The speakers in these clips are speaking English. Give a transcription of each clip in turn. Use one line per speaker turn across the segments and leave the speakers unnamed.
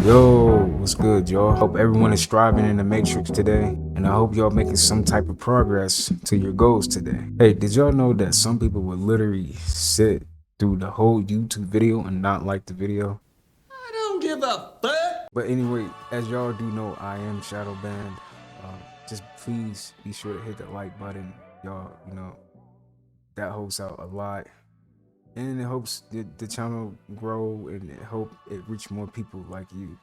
Yo, what's good, y'all? Hope everyone is striving in the matrix today, and I hope y'all making some type of progress to your goals today. Hey, did y'all know that some people would literally sit through the whole YouTube video and not like the video?
I don't give a fuck.
But anyway, as y'all do know, I am shadow banned. Just please be sure to hit the like button. Y'all, that helps out a lot. And it hopes the channel grow, and it hope it reach more people like you.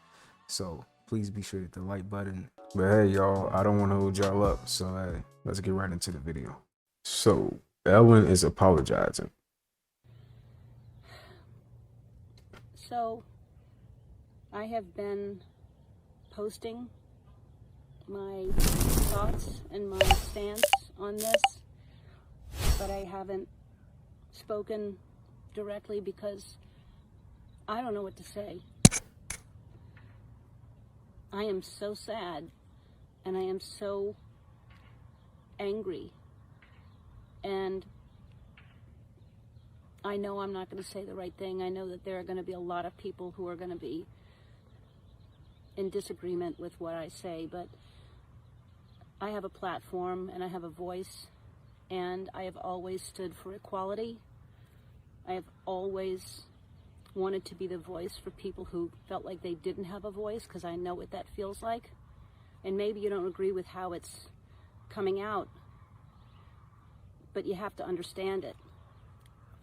So please be sure to hit the like button. But hey, y'all, I don't want to hold y'all up, so hey, let's get right into the video. So Ellen is apologizing.
So I have been posting my thoughts and my stance on this, but I haven't spoken directly because I don't know what to say. I am so sad and I am so angry, and I know I'm not going to say the right thing. I know that there are going to be a lot of people who are going to be in disagreement with what I say, but I have a platform and I have a voice, and I have always stood for equality. I have always wanted to be the voice for people who felt like they didn't have a voice, because I know what that feels like. And maybe you don't agree with how it's coming out, but you have to understand it,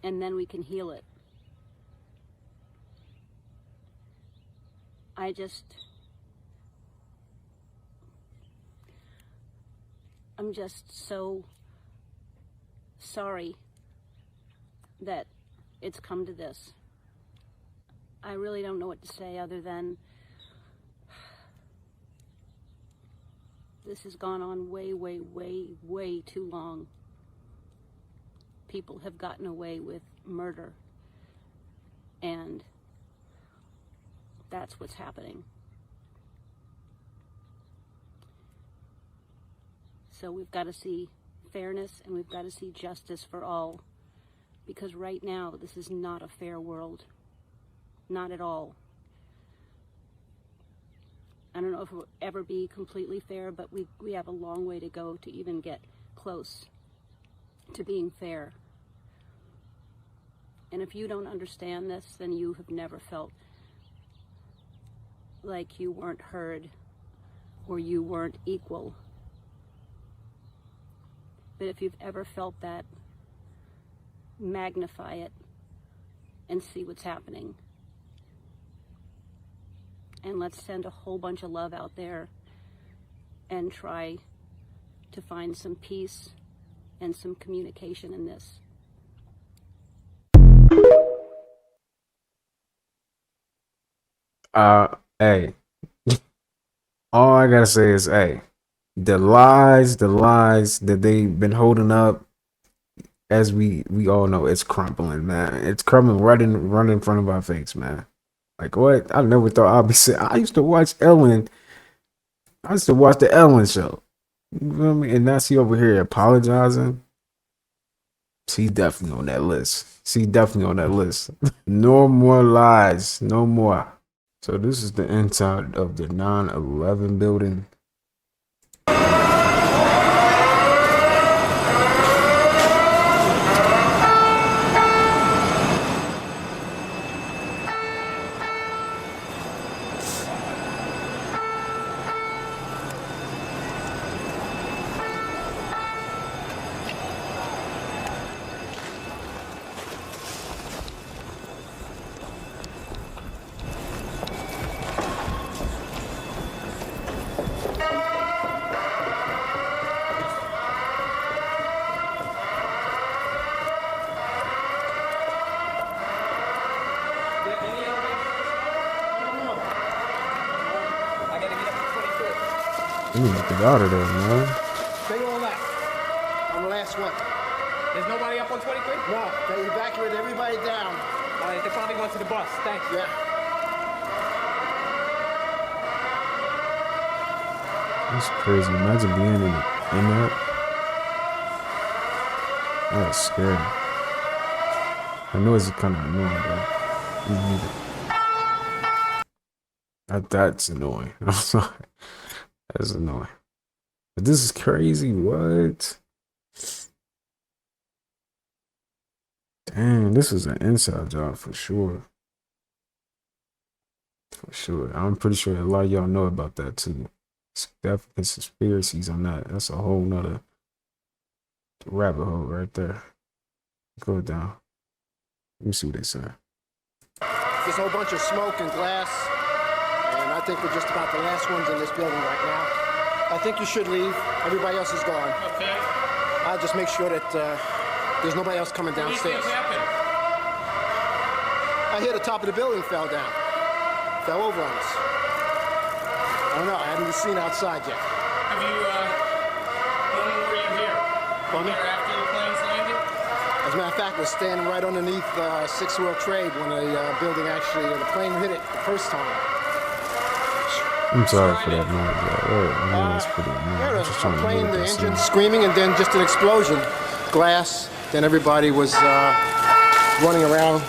and then we can heal it. I'm just so sorry that it's come to this. I really don't know what to say other than this has gone on way, way, way, way too long. People have gotten away with murder, and that's what's happening. So we've got to see fairness, and we've got to see justice for all, because right now this is not a fair world. Not at all. I don't know if it will ever be completely fair, but we have a long way to go to even get close to being fair. And if you don't understand this, then you have never felt like you weren't heard or you weren't equal. But if you've ever felt that, magnify it and see what's happening. And let's send a whole bunch of love out there and try to find some peace and some communication in this.
Hey, all I gotta say is, hey, the lies that they've been holding up, as we all know, it's crumbling, man. It's crumbling right in front of our face, man. Like, what? I never thought I'd be saying. I used to watch Ellen. I used to watch the Ellen show. You feel me? And now she over here apologizing. She's definitely on that list. She's definitely on that list. No more lies. No more. So this is the inside of the 9/11 building. We need to get out of there, man.
Stay on that. I'm the last one.
There's nobody up on 23?
No, they evacuated everybody down.
All right, they're probably going to the bus. Thanks.
Yeah.
That's crazy. Imagine being in that. That's scary. I know it's kind of annoying, though. That's annoying. I'm sorry. That's annoying. But this is crazy. What? Damn, this is an inside job for sure. For sure. I'm pretty sure a lot of y'all know about that too. It's definitely conspiracies on that. That's a whole nother rabbit hole right there. Go down. Let me see what they say.
There's a whole bunch of smoke and glass, and I think we're just about the last ones in this building right now. I think you should leave. Everybody else is gone.
Okay.
I'll just make sure that there's nobody else coming
What do you think
downstairs.
happened?
I hear the top of the building fell down. Fell over on us. I don't know. I haven't seen outside yet.
Have you, when were you here?
Pardon me?
Here after the planes landed?
As a matter of fact, we're standing right underneath 6th World Trade when the building the plane hit it the first time.
I'm sorry for that noise. I know it's pretty annoying. I'm just
A
trying to
plane,
hear
the
what they're
engine
saying.
screaming, and then just an explosion. Glass. Then everybody was running around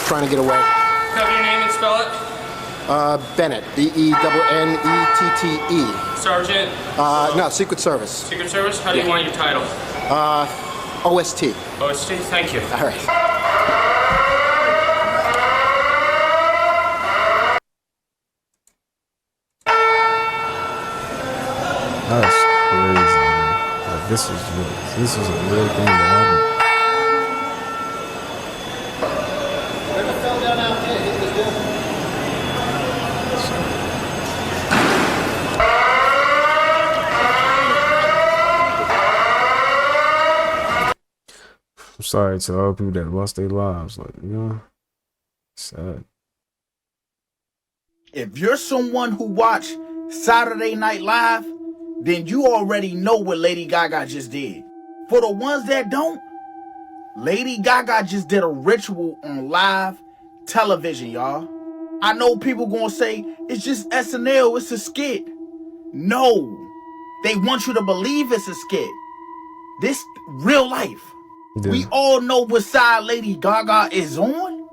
trying to get away.
Have your name and spell it?
Bennett. Bennette.
Sergeant?
No, Secret Service.
Secret Service? How do you want your title?
OST.
OST? Thank you.
All right.
That's crazy, man. Like, this is a real thing that happened.
Whatever fell down out there hit this building.
I'm sorry to all people that lost their lives. Like, you know, sad.
If you're someone who watched Saturday Night Live, then you already know what Lady Gaga just did. For the ones that don't, Lady Gaga just did a ritual on live television, y'all. I know people gonna say, it's just SNL, it's a skit. No, they want you to believe it's a skit. This real life.
Yeah.
We all know what side Lady Gaga is on.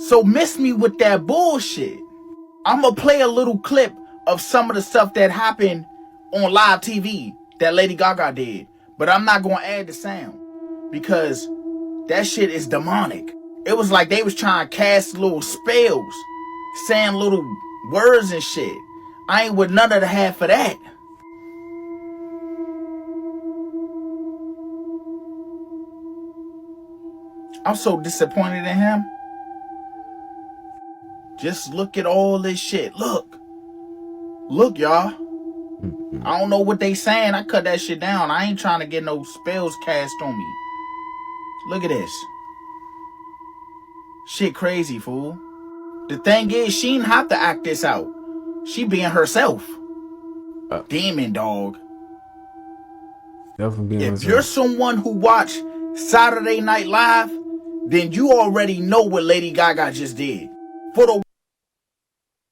So miss me with that bullshit. I'm gonna play a little clip of some of the stuff that happened on live TV that Lady Gaga did. But I'm not gonna add the sound because that shit is demonic. It was like they was trying to cast little spells, saying little words and shit. I ain't with none of the half of that. I'm so disappointed in him. Just look at all this shit. Look, y'all. I don't know what they saying. I cut that shit down. I ain't trying to get no spells cast on me. Look at this. Shit crazy, fool. The thing is, she didn't have to act this out. She being herself. Demon dog.
Definitely being
If you're someone who watched Saturday Night Live, then you already know what Lady Gaga just did. For the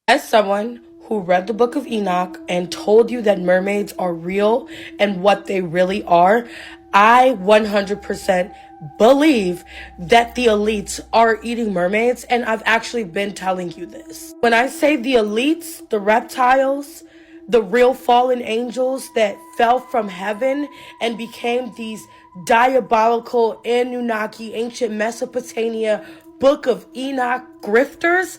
As someone who read the book of Enoch and told you that mermaids are real and what they really are, I 100% believe that the elites are eating mermaids, and I've actually been telling you this. When I say the elites, the reptiles, the real fallen angels that fell from heaven and became these diabolical Anunnaki, ancient Mesopotamia, book of Enoch grifters,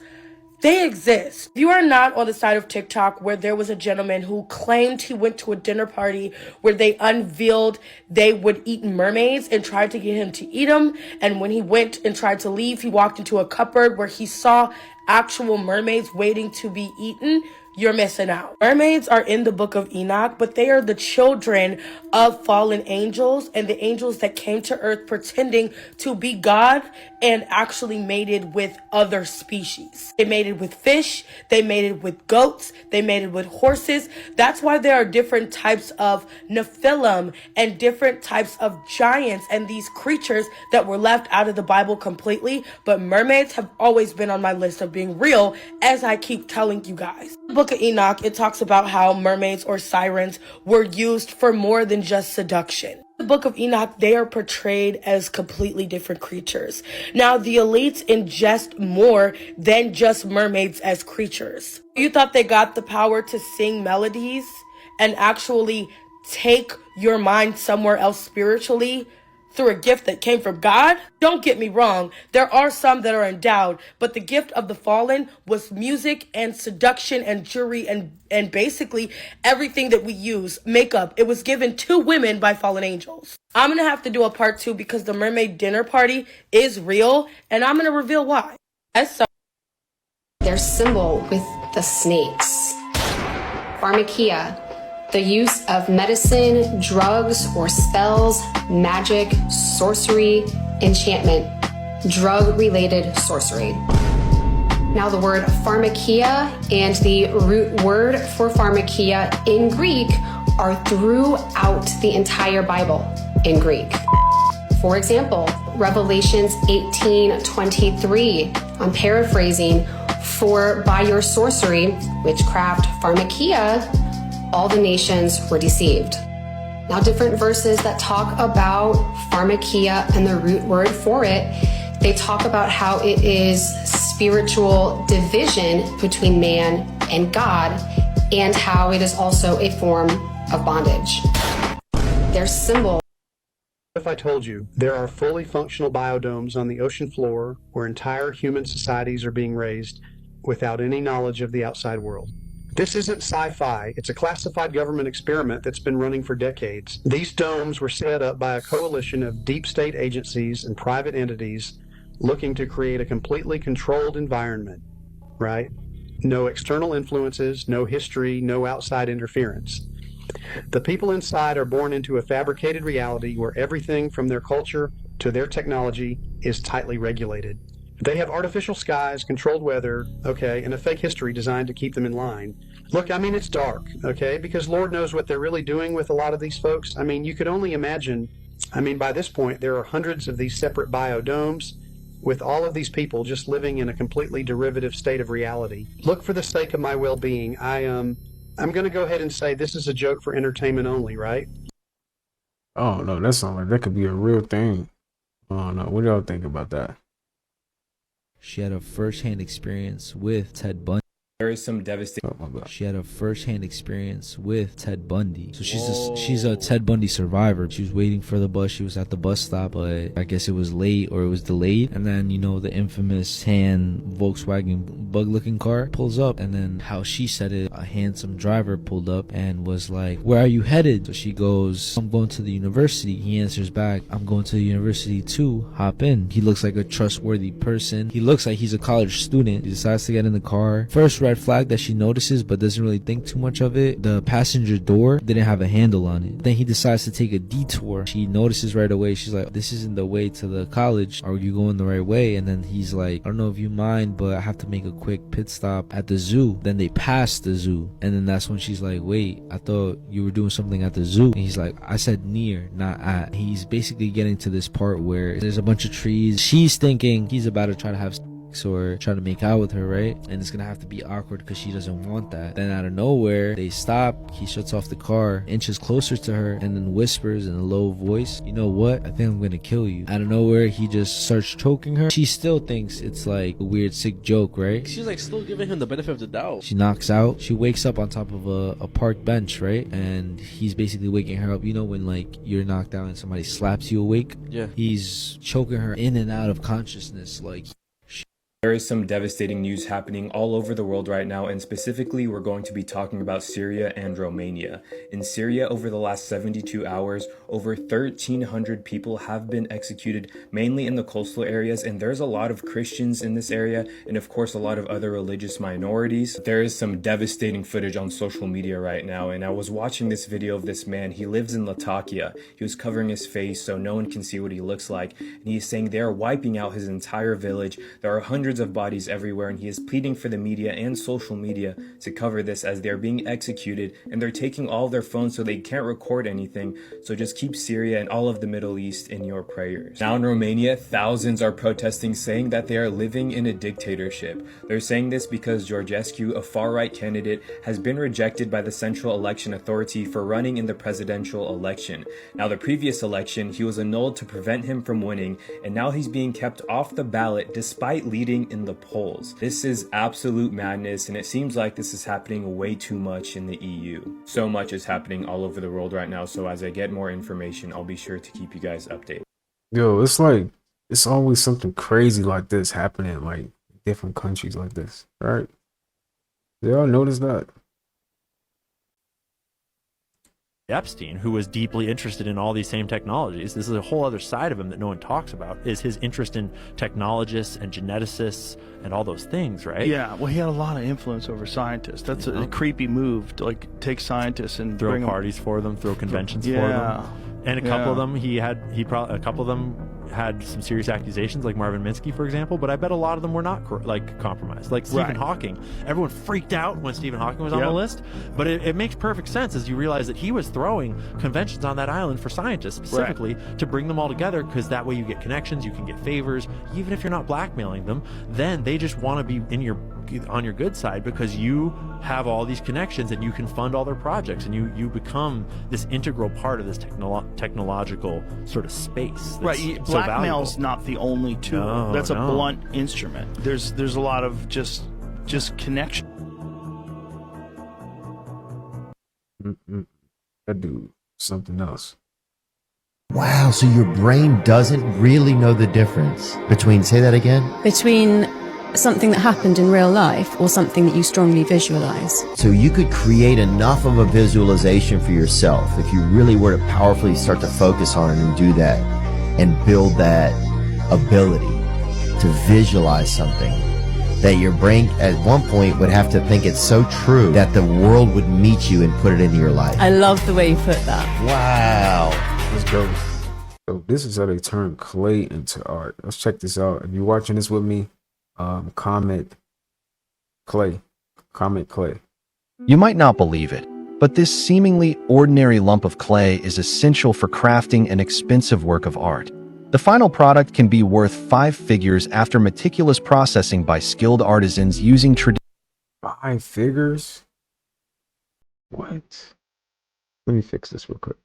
they exist. If you are not on the side of TikTok where there was a gentleman who claimed he went to a dinner party where they unveiled they would eat mermaids and tried to get him to eat them, and when he went and tried to leave, he walked into a cupboard where he saw actual mermaids waiting to be eaten, you're missing out. Mermaids are in the book of Enoch, but they are the children of fallen angels and the angels that came to earth pretending to be God and actually mated with other species. They mated with fish, they mated with goats, they mated with horses. That's why there are different types of Nephilim and different types of giants and these creatures that were left out of the Bible completely. But mermaids have always been on my list of being real, as I keep telling you guys. In the book of Enoch, it talks about how mermaids or sirens were used for more than just seduction. The Book of Enoch, they are portrayed as completely different creatures. Now, the elites ingest more than just mermaids as creatures. You thought they got the power to sing melodies and actually take your mind somewhere else spiritually through a gift that came from God? Don't get me wrong, there are some that are endowed, but the gift of the fallen was music and seduction and jewelry and basically everything that we use, makeup. It was given to women by fallen angels. I'm gonna have to do a part 2 because the mermaid dinner party is real, and I'm gonna reveal why.
Their symbol with the snakes. Pharmakia, the use of medicine, drugs, or spells, magic, sorcery, enchantment, drug-related sorcery. Now the word pharmakia and the root word for pharmakia in Greek are throughout the entire Bible in Greek. For example, Revelations 18:23, I'm paraphrasing, for by your sorcery, witchcraft, pharmakia, all the nations were deceived. Now different verses that talk about pharmakia and the root word for it, they talk about how it is spiritual division between man and God, and how it is also a form of bondage. Their symbol.
What if I told you there are fully functional biodomes on the ocean floor where entire human societies are being raised without any knowledge of the outside world? This isn't sci-fi. It's a classified government experiment that's been running for decades. These domes were set up by a coalition of deep state agencies and private entities looking to create a completely controlled environment, right? No external influences, no history, no outside interference. The people inside are born into a fabricated reality where everything from their culture to their technology is tightly regulated. They have artificial skies, controlled weather, okay, and a fake history designed to keep them in line. Look, I mean, it's dark, okay, because Lord knows what they're really doing with a lot of these folks. I mean, you could only imagine, by this point, there are hundreds of these separate biodomes with all of these people just living in a completely derivative state of reality. Look, for the sake of my well-being, I'm going to go ahead and say this is a joke for entertainment only, right?
Oh no, that sounds like that could be a real thing. Oh no, what do y'all think about that?
She had a first-hand experience with Ted Bundy.
There is some devastating.
Oh my God.
She had a first-hand experience with Ted Bundy. So she's a Ted Bundy survivor. She was waiting for the bus. She was at the bus stop, but I guess it was late or it was delayed. And then, the infamous tan Volkswagen bug-looking car pulls up. And then how she said it, a handsome driver pulled up and was like, "Where are you headed?" So she goes, "I'm going to the university." He answers back, "I'm going to the university too. Hop in." He looks like a trustworthy person. He looks like he's a college student. He decides to get in the car. First red flag that she notices but doesn't really think too much of it, the passenger door didn't have a handle on it. Then he decides to take a detour. She notices right away. She's like, "This isn't the way to the college. Are you going the right way?" And then he's like, "I don't know if you mind, but I have to make a quick pit stop at the zoo." Then they pass the zoo, and then that's when she's like, "Wait, I thought you were doing something at the zoo." And he's like, "I said near, not at." He's basically getting to this part where there's a bunch of trees. She's thinking he's about to try to have or try to make out with her, right? And it's gonna have to be awkward because she doesn't want that. Then out of nowhere, they stop. He shuts off the car, inches closer to her, and then whispers in a low voice, "You know what? I think I'm gonna kill you." Out of nowhere, he just starts choking her. She still thinks it's like a weird, sick joke, right?
She's like still giving him the benefit of the doubt.
She knocks out. She wakes up on top of a park bench, right? And he's basically waking her up. When like you're knocked out and somebody slaps you awake?
Yeah.
He's choking her in and out of consciousness, like.
There is some devastating news happening all over the world right now, and specifically we're going to be talking about Syria and Romania. In Syria, over the last 72 hours, over 1,300 people have been executed, mainly in the coastal areas, and there's a lot of Christians in this area, and of course a lot of other religious minorities. There is some devastating footage on social media right now, and I was watching this video of this man. He lives in Latakia. He was covering his face so no one can see what he looks like, and he's saying they're wiping out his entire village. There are hundreds hundreds of bodies everywhere, and he is pleading for the media and social media to cover this as they're being executed, and they're taking all of their phones so they can't record anything. So just keep Syria and all of the Middle East in your prayers. Now in Romania, thousands are protesting, saying that they are living in a dictatorship. They're saying this because Georgescu, a far-right candidate, has been rejected by the Central Election Authority for running in the presidential election. Now the previous election, he was annulled to prevent him from winning, and now he's being kept off the ballot despite leading in the polls. This is absolute madness, and it seems like this is happening way too much in the EU. So much is happening all over the world right now, so as I get more information, I'll be sure to keep you guys updated.
Yo, it's like it's always something crazy like this happening, like different countries like this, right? Y'all notice that?
Epstein, who was deeply interested in all these same technologies, this is a whole other side of him that no one talks about, is his interest in technologists and geneticists and all those things, right?
Yeah, well, he had a lot of influence over scientists. That's a creepy move to like take scientists and
throw
bring
parties for them, throw conventions for
Yeah.
them. And a couple of them, a couple of them had some serious accusations, like Marvin Minsky, for example, but I bet a lot of them were not compromised. Like Stephen Hawking, everyone freaked out when Stephen Hawking was on the list, but it makes perfect sense as you realize that he was throwing conventions on that island for scientists specifically to bring them all together, because that way you get connections, you can get favors, even if you're not blackmailing them. Then they just want to be on your good side because you have all these connections and you can fund all their projects, and you become this integral part of this technological sort of space.
Right,
so
blackmail's not the only tool.
No,
That's a
no.
blunt instrument. There's a lot of just connection.
That dude, something else.
Wow, so your brain doesn't really know the difference between, say that again?
Between something that happened in real life or something that you strongly visualize.
So you could create enough of a visualization for yourself if you really were to powerfully start to focus on it and do that and build that ability to visualize something that your brain at one point would have to think it's so true that the world would meet you and put it into your life.
I love the way you put that.
Wow.
Let's go. So this is how they turn clay into art. Let's check this out. If you're watching this with me, comment clay.
You might not believe it, but this seemingly ordinary lump of clay is essential for crafting an expensive work of art. The final product can be worth 5 figures after meticulous processing by skilled artisans using
5 figures? What? Let me fix this real quick.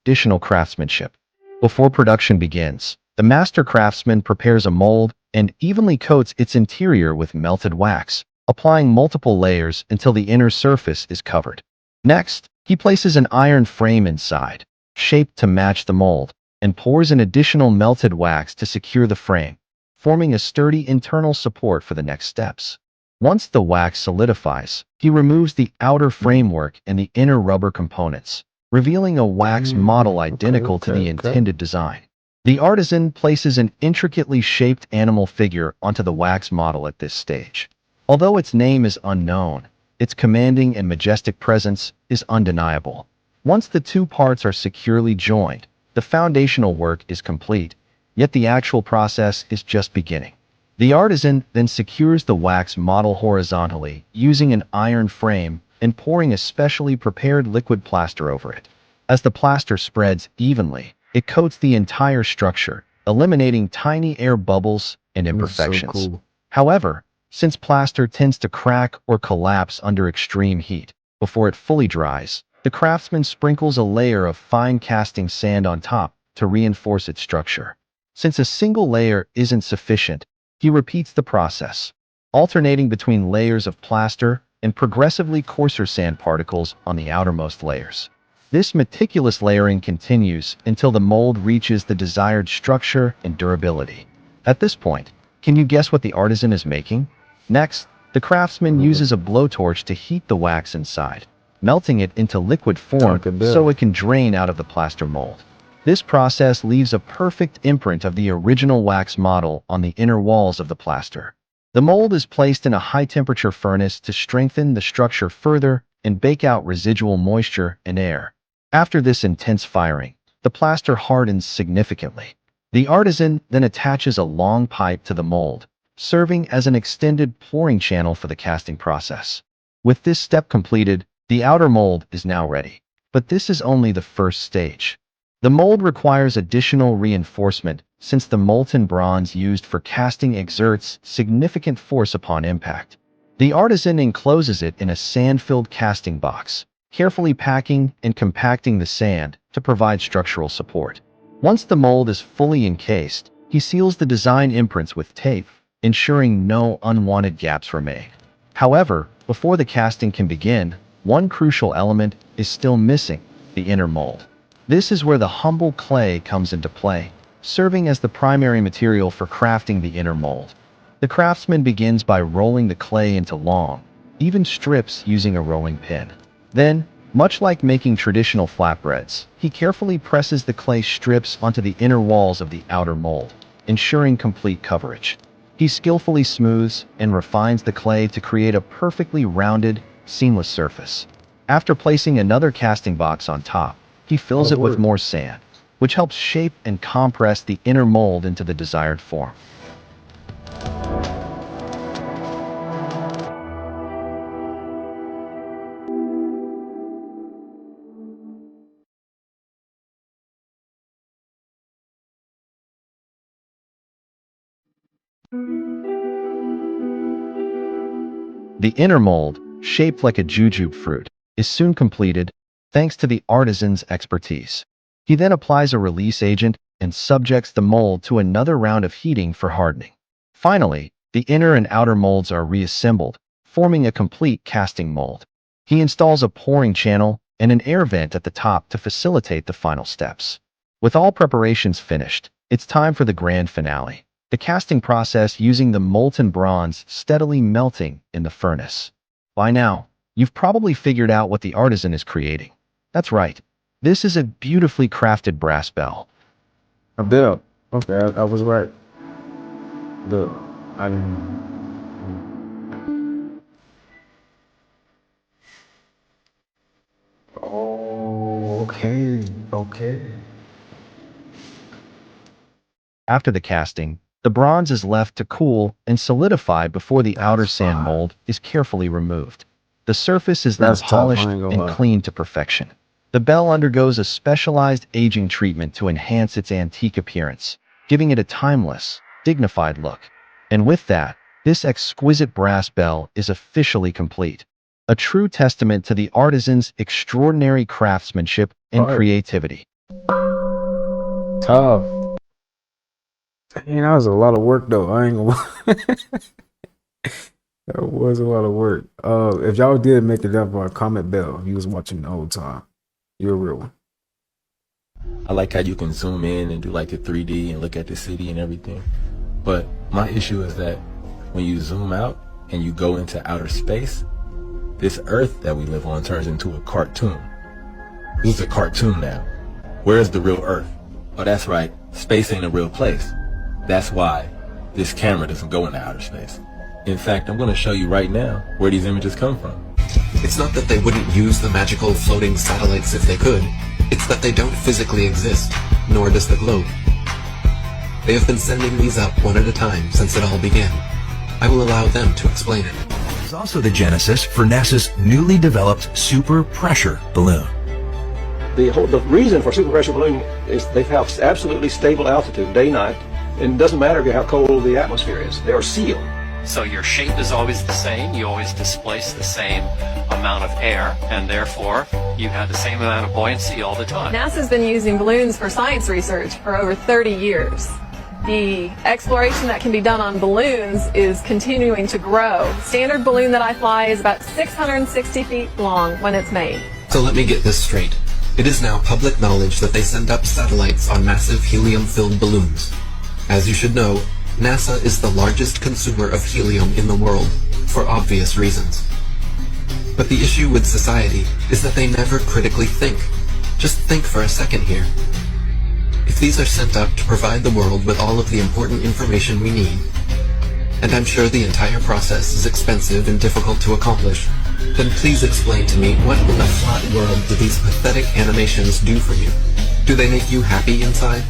traditional craftsmanship. Before production begins, the master craftsman prepares a mold and evenly coats its interior with melted wax, applying multiple layers until the inner surface is covered. Next, he places an iron frame inside, shaped to match the mold, and pours an additional melted wax to secure the frame, forming a sturdy internal support for the next steps. Once the wax solidifies, he removes the outer framework and the inner rubber components, revealing a wax model identical to the intended design. The artisan places an intricately shaped animal figure onto the wax model at this stage. Although its name is unknown, its commanding and majestic presence is undeniable. Once the two parts are securely joined, the foundational work is complete, yet the actual process is just beginning. The artisan then secures the wax model horizontally using an iron frame and pouring a specially prepared liquid plaster over it. As the plaster spreads evenly, it coats the entire structure, eliminating tiny air bubbles and imperfections.
So cool.
However, since plaster tends to crack or collapse under extreme heat before it fully dries, the craftsman sprinkles a layer of fine casting sand on top to reinforce its structure. Since a single layer isn't sufficient, he repeats the process, alternating between layers of plaster and progressively coarser sand particles on the outermost layers. This meticulous layering continues until the mold reaches the desired structure and durability. At this point, can you guess what the artisan is making? Next, the craftsman uses a blowtorch to heat the wax inside, melting it into liquid form so it can drain out of the plaster mold. This process leaves a perfect imprint of the original wax model on the inner walls of the plaster. The mold is placed in a high-temperature furnace to strengthen the structure further and bake out residual moisture and air. After this intense firing, the plaster hardens significantly. The artisan then attaches a long pipe to the mold, serving as an extended pouring channel for the casting process. With this step completed, the outer mold is now ready. But this is only the first stage. The mold requires additional reinforcement since the molten bronze used for casting exerts significant force upon impact. The artisan encloses it in a sand-filled casting box, carefully packing and compacting the sand to provide structural support. Once the mold is fully encased, he seals the design imprints with tape, ensuring no unwanted gaps remain. However, before the casting can begin, one crucial element is still missing: the inner mold. This is where the humble clay comes into play, serving as the primary material for crafting the inner mold. The craftsman begins by rolling the clay into long, even strips using a rolling pin. Then, much like making traditional flatbreads, he carefully presses the clay strips onto the inner walls of the outer mold, ensuring complete coverage. He skillfully smooths and refines the clay to create a perfectly rounded, seamless surface. After placing another casting box on top, he fills it with more sand, which helps shape and compress the inner mold into the desired form. The inner mold, shaped like a jujube fruit, is soon completed thanks to the artisan's expertise. He then applies a release agent and subjects the mold to another round of heating for hardening. Finally, the inner and outer molds are reassembled, forming a complete casting mold. He installs a pouring channel and an air vent at the top to facilitate the final steps. With all preparations finished, it's time for the grand finale: the casting process using the molten bronze steadily melting in the furnace. By now, you've probably figured out what the artisan is creating. That's right. This is a beautifully crafted brass bell.
A bell. Okay, I was right. Look, Oh, okay.
After the casting, the bronze is left to cool and solidify before the outer sand mold is carefully removed. The surface is then polished and cleaned to perfection. The bell undergoes a specialized aging treatment to enhance its antique appearance, giving it a timeless, dignified look. And with that, this exquisite brass bell is officially complete. A true testament to the artisan's extraordinary craftsmanship and creativity.
Tough. Dang, that was a lot of work though. I ain't gonna lie. That was a lot of work. If y'all did make it up, comment bell if you was watching the whole time. You're a real one.
I like how you can zoom in and do like the 3D and look at the city and everything. But my issue is that when you zoom out and you go into outer space, this Earth that we live on turns into a cartoon. This is a cartoon now. Where's the real Earth? Oh, that's right. Space ain't a real place. That's why this camera doesn't go into outer space. In fact, I'm going to show you right now where these images come from.
It's not that they wouldn't use the magical floating satellites if they could. It's that they don't physically exist, nor does the globe. They have been sending these up one at a time since it all began. I will allow them to explain it.
It's also the genesis for NASA's newly developed super pressure balloon.
The reason for super pressure balloon is they have absolutely stable altitude day night, and it doesn't matter how cold the atmosphere is. They are sealed.
So your shape is always the same, you always displace the same amount of air, and therefore you have the same amount of buoyancy all the time.
NASA's been using balloons for science research for over 30 years. The exploration that can be done on balloons is continuing to grow. The standard balloon that I fly is about 660 feet long when it's made.
So let me get this straight. It is now public knowledge that they send up satellites on massive helium-filled balloons. As you should know, NASA is the largest consumer of helium in the world, for obvious reasons. But the issue with society is that they never critically think. Just think for a second here. If these are sent up to provide the world with all of the important information we need, and I'm sure the entire process is expensive and difficult to accomplish, then please explain to me what in the flat world do these pathetic animations do for you? Do they make you happy inside?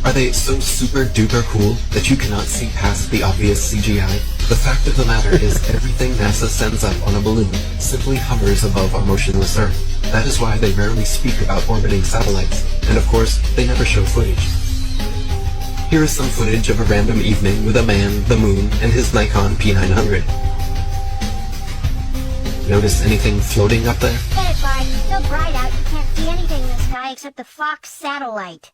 Are they so super duper cool that you cannot see past the obvious CGI? The fact of the matter is everything NASA sends up on a balloon simply hovers above our motionless Earth. That is why they rarely speak about orbiting satellites, and of course, they never show footage. Here is some footage of a random evening with a man, the moon, and his Nikon P900. Notice anything floating up there?
Get it, Bart. It's so bright out you can't see anything in the sky except the Fox satellite.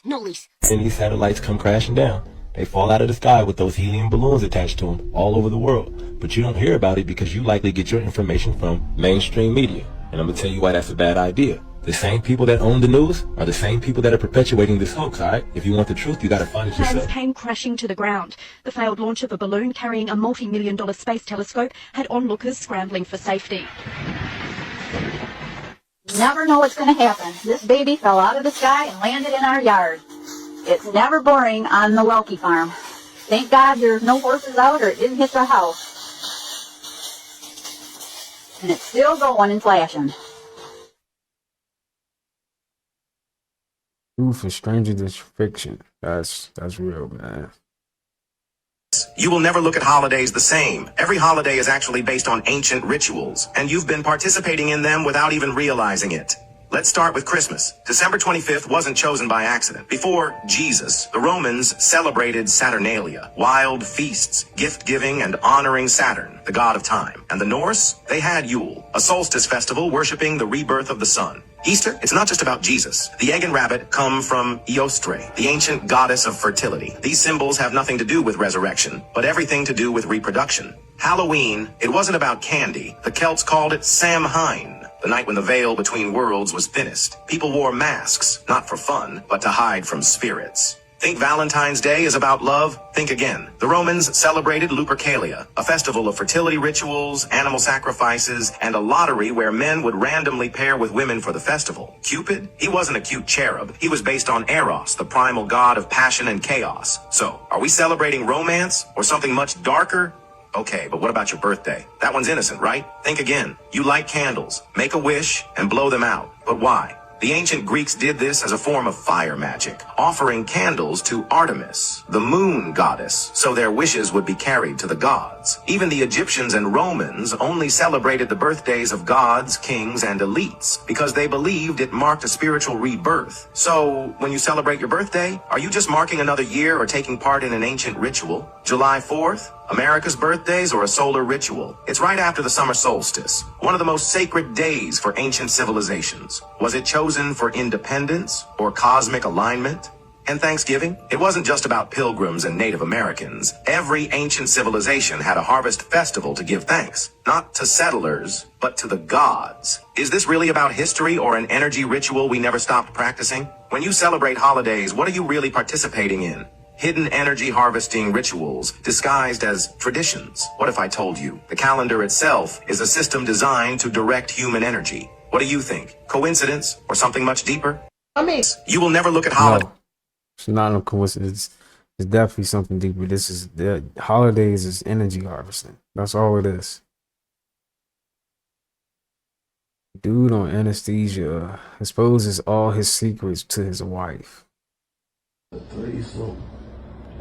No, Lisa.
And these satellites come crashing down. They fall out of the sky with those helium balloons attached to them all over the world. But you don't hear about it because you likely get your information from mainstream media. And I'm going to tell you why that's a bad idea. The same people that own the news are the same people that are perpetuating this hoax, alright? If you want the truth, you gotta find it yourself.
Planes came crashing to the ground. The failed launch of a balloon carrying a multi-million-dollar space telescope had onlookers scrambling for safety.
You never know what's going to happen. This baby fell out of the sky and landed in our yard. It's never boring on the Welke farm. Thank God there's no horses out or it didn't hit the house. And it's still going and flashing.
Truth is stranger than fiction. That's real, man.
You will never look at holidays the same. Every holiday is actually based on ancient rituals, and you've been participating in them without even realizing it. Let's start with Christmas. December 25th wasn't chosen by accident. Before Jesus, the Romans celebrated Saturnalia, wild feasts, gift-giving and honoring Saturn, the god of time. And the Norse, they had Yule, a solstice festival worshiping the rebirth of the sun. Easter, it's not just about Jesus. The egg and rabbit come from Eostre, the ancient goddess of fertility. These symbols have nothing to do with resurrection, but everything to do with reproduction. Halloween, it wasn't about candy. The Celts called it Samhain, the night when the veil between worlds was thinnest. People wore masks, not for fun, but to hide from spirits. Think Valentine's Day is about love? Think again. The Romans celebrated Lupercalia, a festival of fertility rituals, animal sacrifices, and a lottery where men would randomly pair with women for the festival. Cupid? He wasn't a cute cherub. He was based on Eros, the primal god of passion and chaos. So, are we celebrating romance or something much darker? Okay, but what about your birthday? That one's innocent, right? Think again. You light candles, make a wish, and blow them out. But why? The ancient Greeks did this as a form of fire magic, offering candles to Artemis, the moon goddess, so their wishes would be carried to the gods. Even the Egyptians and Romans only celebrated the birthdays of gods, kings, and elites because they believed it marked a spiritual rebirth. So, when you celebrate your birthday, are you just marking another year or taking part in an ancient ritual? July 4th? America's birthdays or a solar ritual? It's right after the summer solstice, one of the most sacred days for ancient civilizations. Was it chosen for independence or cosmic alignment? And Thanksgiving? It wasn't just about pilgrims and Native Americans. Every ancient civilization had a harvest festival to give thanks, not to settlers, but to the gods. Is this really about history or an energy ritual we never stopped practicing? When you celebrate holidays, what are you really participating in? Hidden energy harvesting rituals disguised as traditions. What if I told you the calendar itself is a system designed to direct human energy? What do you think? Coincidence or something much deeper? You will never look at holidays.
No, it's not a coincidence. It's definitely something deeper. This is the holidays is energy harvesting. That's all it is. Dude on anesthesia exposes all his secrets to his wife.
Threesome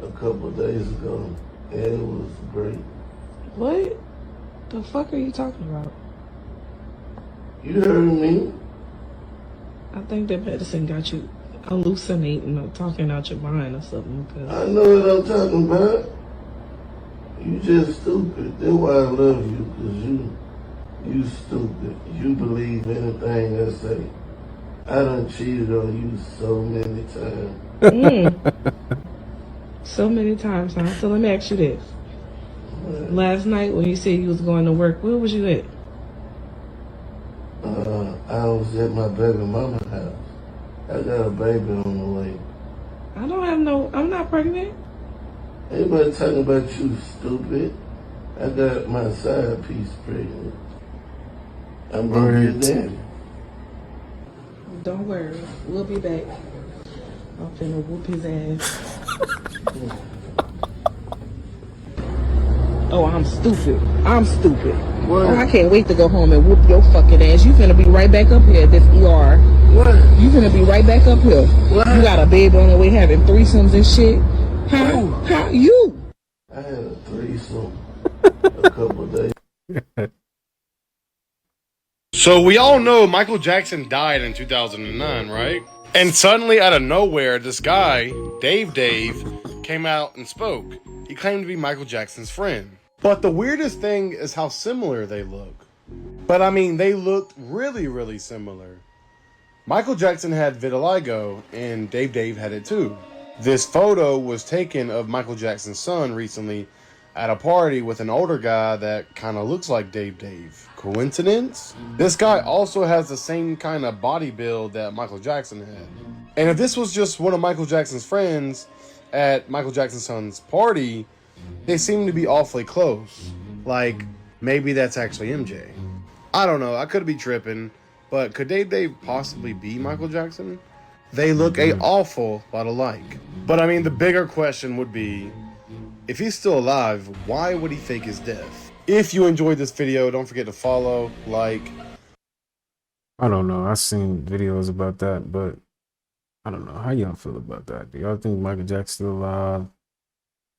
a couple of days ago, and it was great.
What the fuck are you talking about?
You heard me.
I think that medicine got you hallucinating or talking out your mind or something. Cause
I know what I'm talking about. You just stupid. That's why I love you, because you stupid. You believe anything I say. I done cheated on you so many times.
So many times, huh? So let me ask you this. Last night when you said you was going to work, where was you at?
I was at my baby mama's house. I got a baby on the way.
I'm not pregnant.
Everybody talking about you, stupid. I got my side piece pregnant. I'm gonna get daddy.
Don't worry, we'll be back. I'm finna whoop his ass. Oh, I'm stupid. I'm stupid.
What?
Oh, I can't wait to go home and whoop your fucking ass. You finna be right back up here at this ER.
What?
You finna be right back up here.
What?
You got a baby on the way having threesomes and shit. How you?
I had a threesome a couple of days.
So we all know Michael Jackson died in 2009, right? And suddenly out of nowhere, this guy, Dave, came out and spoke. He claimed to be Michael Jackson's friend. But the weirdest thing is how similar they look. But I mean, they looked really, really similar. Michael Jackson had vitiligo, and Dave had it too. This photo was taken of Michael Jackson's son recently at a party with an older guy that kind of looks like Dave. Coincidence? This guy also has the same kind of body build that Michael Jackson had. And if this was just one of Michael Jackson's friends at Michael Jackson's son's party, they seem to be awfully close. Like, maybe that's actually MJ. I don't know, I could be tripping, but could Dave possibly be Michael Jackson? They look an awful lot alike. But I mean, the bigger question would be, if he's still alive, why would he fake his death? If you enjoyed this video, don't forget to follow, like.
I don't know. I've seen videos about that, but I don't know. How y'all feel about that? Do y'all think Michael Jackson's still alive?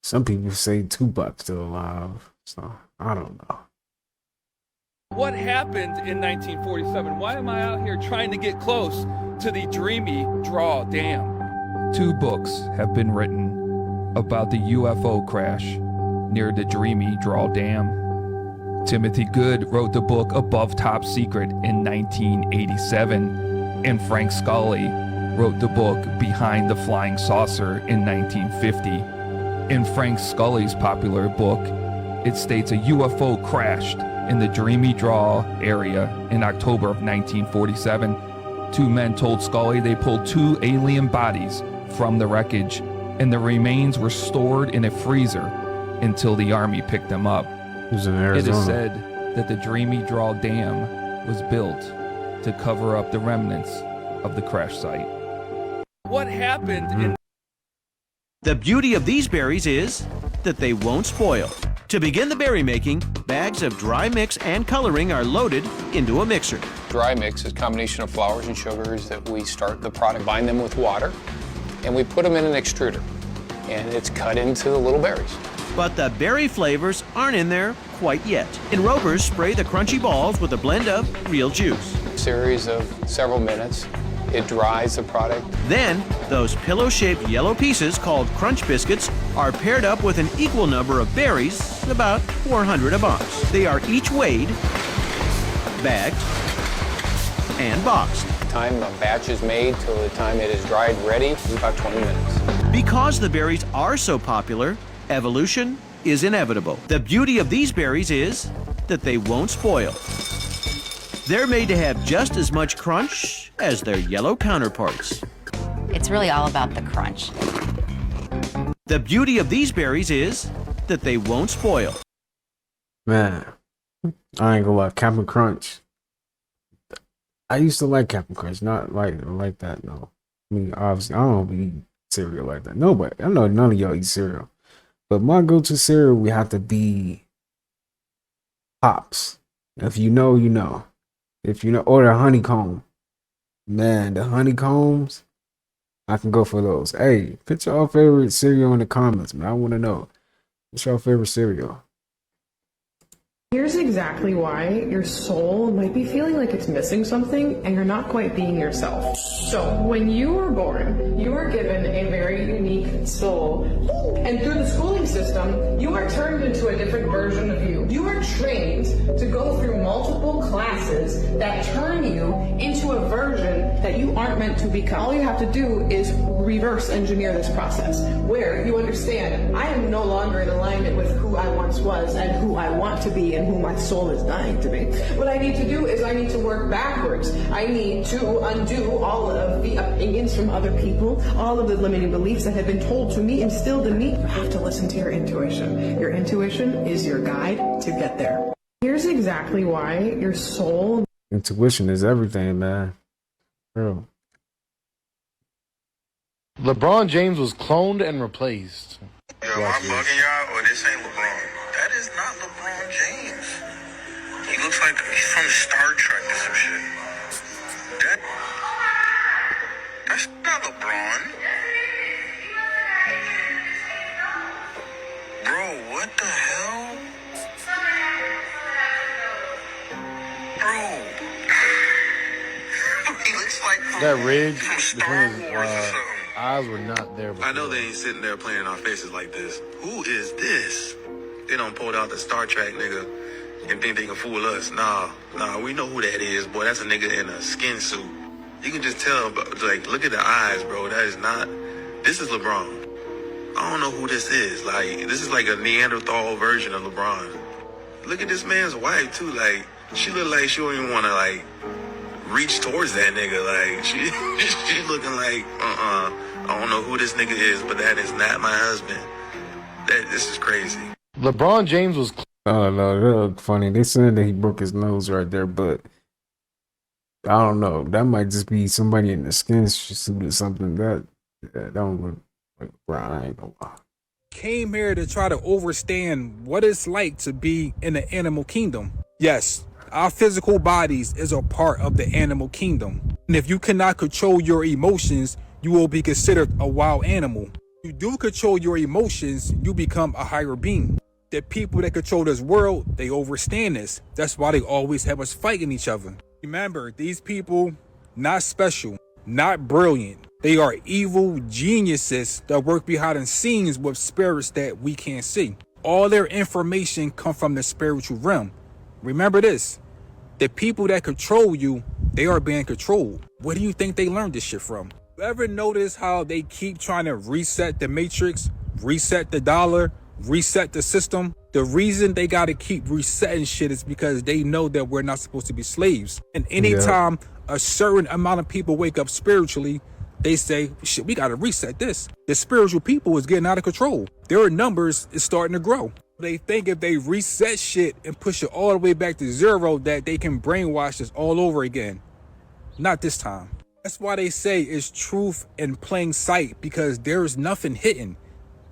Some people say Tupac's still alive. So, I don't know.
What happened in 1947? Why am I out here trying to get close to the Dreamy Draw Dam?
2 books have been written about the UFO crash near the Dreamy Draw Dam. Timothy Good wrote the book Above Top Secret in 1987, and Frank Scully wrote the book Behind the Flying Saucer in 1950. In Frank Scully's popular book, it states a UFO crashed in the Dreamy Draw area in October of 1947. 2 men told Scully they pulled 2 alien bodies from the wreckage, and the remains were stored in a freezer until the army picked them up.
It was in
It
Arizona.
is said that the Dreamy Draw Dam was built to cover up the remnants of the crash site.
What happened in
The beauty of these berries is that they won't spoil. To begin the berry making, bags of dry mix and coloring are loaded into a mixer.
Dry mix is a combination of flours and sugars that we start the product, bind them with water, and we put them in an extruder, and it's cut into the little berries.
But the berry flavors aren't in there quite yet. Enrobers spray the crunchy balls with a blend of real juice.
Series of several minutes, it dries the product.
Then, those pillow-shaped yellow pieces called crunch biscuits are paired up with an equal number of berries, about 400 a box. They are each weighed, bagged, and boxed.
The time a batch is made till the time it is dried ready is about 20 minutes.
Because the berries are so popular, evolution is inevitable. The beauty of these berries is that they won't spoil. They're made to have just as much crunch as their yellow counterparts.
It's really all about the crunch.
The beauty of these berries is that they won't spoil.
Man, I ain't gonna lie. Captain Crunch. I used to like Captain Crunch, not like that, no. I mean, obviously, I don't eat cereal like that. Nobody. I know none of y'all eat cereal. But my go-to cereal would have to be Pops. If you know, you know. If you know, or the honeycomb. Man, the honeycombs, I can go for those. Hey, put your favorite cereal in the comments, man. I want to know. What's your favorite cereal?
Here's exactly why your soul might be feeling like it's missing something and you're not quite being yourself. So, when you were born, you were given a very unique soul. And through the schooling system, you are turned into a different version of you. You are trained to go through multiple classes that turn you into a version that you aren't meant to become. All you have to do is reverse engineer this process, where you understand, I am no longer in alignment with who I once was and who I want to be and who my soul is dying to be. What I need to do is I need to work backwards. I need to undo all of the opinions from other people, all of the limiting beliefs that have been told to me, instilled in me. You have to listen to your intuition. Your intuition is your guide to get there. Here's exactly why your soul...
Intuition is everything, man. Bro.
LeBron James was cloned and replaced.
Yo, am I bugging y'all or this ain't LeBron? That is
is not LeBron James. He looks like he's from Star Trek or some shit. That's not LeBron. Bro, what the hell? Bro. He looks like
That ridge between his eyes were not there before.
I know they ain't sitting there playing in our faces like this. Who is this? They done pulled out the Star Trek nigga and think they can fool us. Nah, we know who that is, boy. That's a nigga in a skin suit. You can just tell, like, look at the eyes, bro. That is not, this is LeBron. I don't know who this is. Like, this is like a Neanderthal version of LeBron. Look at this man's wife, too. Like, she look like she don't even want to, like, reach towards that nigga. Like, she's looking like, I don't know who this nigga is, but that is not my husband. This is crazy.
LeBron James was.
Oh no, that looked funny. They said that he broke his nose right there, but I don't know. That might just be somebody in the skin suit or something. That don't look like LeBron. I ain't gonna lie.
Came here to try to understand what it's like to be in the animal kingdom. Yes, our physical bodies is a part of the animal kingdom. And if you cannot control your emotions, you will be considered a wild animal. If you do control your emotions, you become a higher being. The people that control this world, they understand this. That's why they always have us fighting each other. Remember, these people, not special, not brilliant. They are evil geniuses that work behind the scenes with spirits that we can't see. All their information come from the spiritual realm. Remember this, the people that control you, they are being controlled. Where do you think they learned this shit from? You ever notice how they keep trying to reset the matrix, reset the dollar, reset the system? The reason they got to keep resetting shit is because they know that we're not supposed to be slaves. And anytime a certain amount of people wake up spiritually, they say, shit, we got to reset this. The spiritual people is getting out of control. Their numbers is starting to grow. They think if they reset shit and push it all the way back to zero, that they can brainwash us all over again. Not this time. That's why they say it's truth in plain sight, because there's nothing hidden.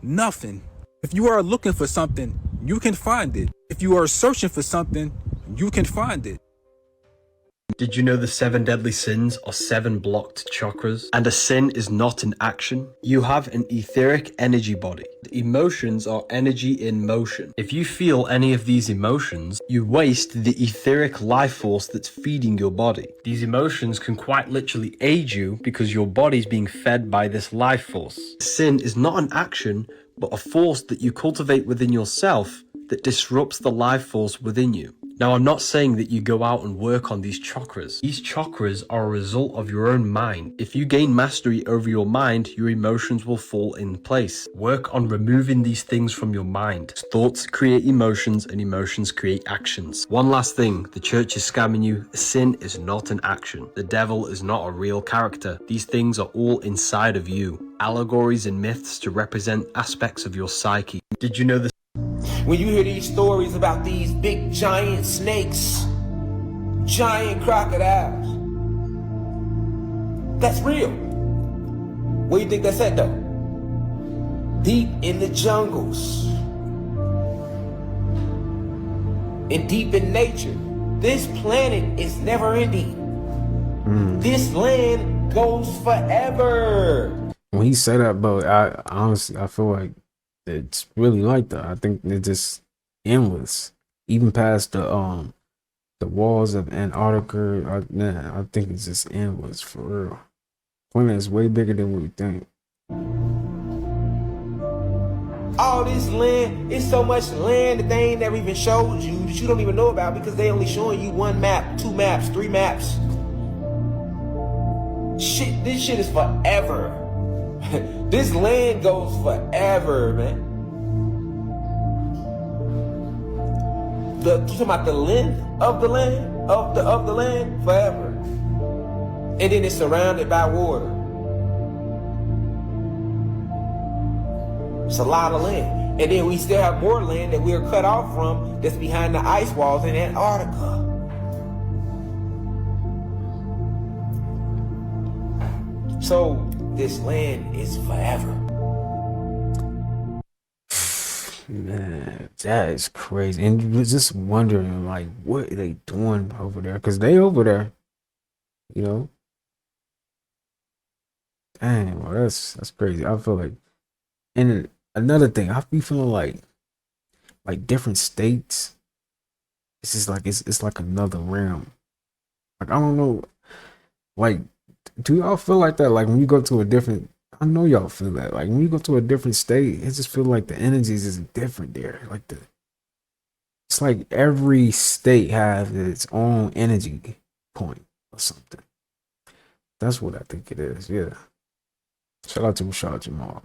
Nothing. If you are looking for something, you can find it. If you are searching for something, you can find it.
Did you know the 7 deadly sins are 7 blocked chakras? And a sin is not an action. You have an etheric energy body. The emotions are energy in motion. If you feel any of these emotions, you waste the etheric life force that's feeding your body. These emotions can quite literally aid you because your body's being fed by this life force. Sin is not an action, but a force that you cultivate within yourself that disrupts the life force within you. Now, I'm not saying that you go out and work on these chakras. These chakras are a result of your own mind. If you gain mastery over your mind, your emotions will fall in place. Work on removing these things from your mind. Thoughts create emotions, and emotions create actions. One last thing, the church is scamming you. Sin is not an action. The devil is not a real character. These things are all inside of you. Allegories and myths to represent aspects of your psyche. Did you know this?
When you hear these stories about these big giant snakes, giant crocodiles, that's real. Where do you think that's at though? Deep in the jungles. And deep in nature. This planet is never ending. This land goes forever.
When he said that, but I honestly, I feel like it's really like that. I think it's just endless, even past the walls of Antarctica. I think it's just endless for real. Planet is way bigger than we think.
All this land, it's so much land that they ain't never even showed you, that you don't even know about, because they only showing you 1 map, 2 maps, 3 maps. Shit, this shit is forever. This land goes forever, man. You talking about the length of the land, of the land, forever. And then it's surrounded by water. It's a lot of land. And then we still have more land that we are cut off from, that's behind the ice walls in Antarctica. So this land is forever.
Man, that is crazy. And you was just wondering, like, what are they doing over there? Because they over there, you know. Dang, well, that's crazy. I feel like, and another thing, I be feeling like different states. It's just like it's like another realm. Like I don't know, like, do y'all feel like that? Like when you go to a different, I know y'all feel that. Like when you go to a different state, it just feel like the energies is different there. Like it's like every state has its own energy point or something. That's what I think it is. Yeah. Shout out to Rashad Jamal.